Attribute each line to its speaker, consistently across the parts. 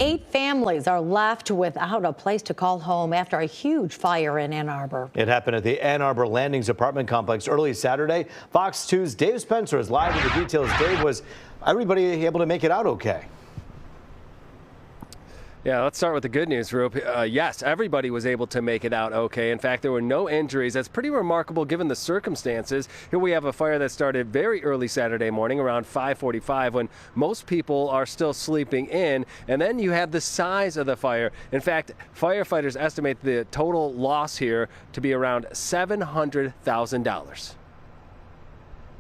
Speaker 1: 8 families are left without a place to call home after a huge fire in Ann Arbor.
Speaker 2: It happened at the Ann Arbor Landings apartment complex early Saturday. Fox 2's Dave Spencer is live with the details. Dave, was everybody able to make it out okay?
Speaker 3: Yeah, let's start with the good news, Roop. Yes, everybody was able to make it out okay. In fact, there were no injuries. That's pretty remarkable given the circumstances. Here we have a fire that started very early Saturday morning, around 5:45, when most people are still sleeping in. And then you have the size of the fire. In fact, firefighters estimate the total loss here to be around $700,000.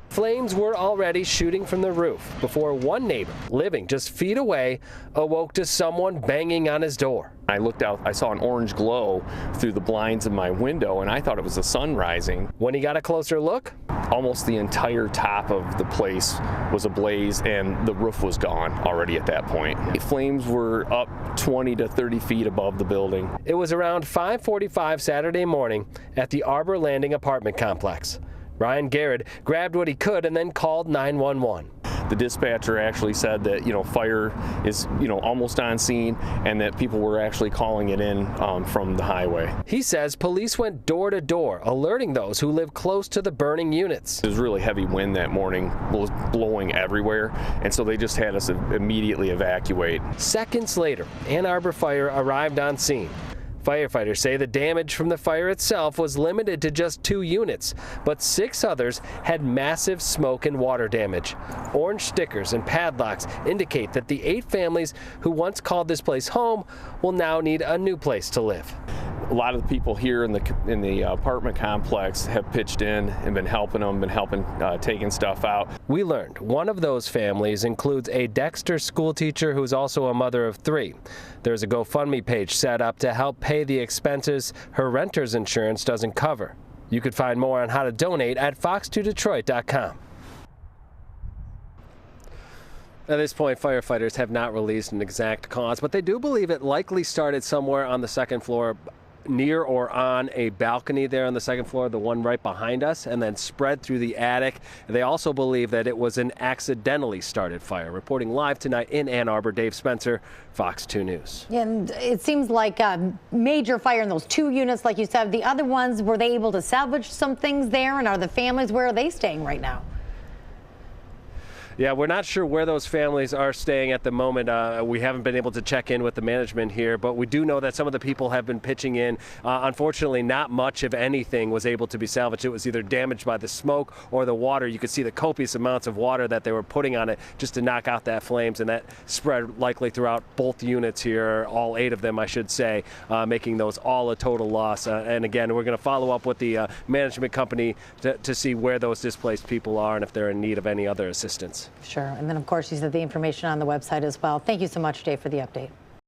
Speaker 3: Flames were already shooting from the roof before one neighbor, living just feet away, awoke to someone banging on his door.
Speaker 4: I looked out, I saw an orange glow through the blinds of my window, and I thought it was the sun rising.
Speaker 3: When he got a closer look,
Speaker 4: almost the entire top of the place was ablaze, and the roof was gone already at that point. The flames were up 20 to 30 feet above the building.
Speaker 3: It was around 5:45 Saturday morning at the Arbor Landing apartment complex. Ryan Garrett grabbed what he could and then called 911.
Speaker 4: The dispatcher actually said that, fire is, almost on scene, and that people were actually calling it in from the highway.
Speaker 3: He says police went door to door, alerting those who live close to the burning units.
Speaker 4: There was really heavy wind that morning, was blowing everywhere, and so they just had us immediately evacuate.
Speaker 3: Seconds later, Ann Arbor Fire arrived on scene. Firefighters say the damage from the fire itself was limited to just 2 units, but 6 others had massive smoke and water damage. Orange stickers and padlocks indicate that the 8 families who once called this place home will now need a new place to live.
Speaker 4: A lot of the people here in the apartment complex have pitched in and been helping taking stuff out.
Speaker 3: We learned one of those families includes a Dexter school teacher who's also a mother of 3. There's a GoFundMe page set up to help pay the expenses her renter's insurance doesn't cover. You could find more on how to donate at fox2detroit.com. At this point, firefighters have not released an exact cause, but they do believe it likely started somewhere on the second floor, near or on a balcony there on the second floor, the one right behind us, and then spread through the attic. They also believe that it was an accidentally started fire. Reporting live tonight in Ann Arbor, Dave Spencer, Fox 2 News.
Speaker 1: And it seems like a major fire in those 2 units, like you said. The other ones, were they able to salvage some things there? And are the families, where are they staying right now?
Speaker 3: Yeah, we're not sure where those families are staying at the moment. We haven't been able to check in with the management here, but we do know that some of the people have been pitching in. Unfortunately, not much of anything was able to be salvaged. It was either damaged by the smoke or the water. You could see the copious amounts of water that they were putting on it just to knock out that flames, and that spread likely throughout both units here, all 8 of them, I should say, making those all a total loss. And again, we're going to follow up with the management company to see where those displaced people are and if they're in need of any other assistance.
Speaker 1: Sure. And then, of course, you said the information on the website as well. Thank you so much, Dave, for the update.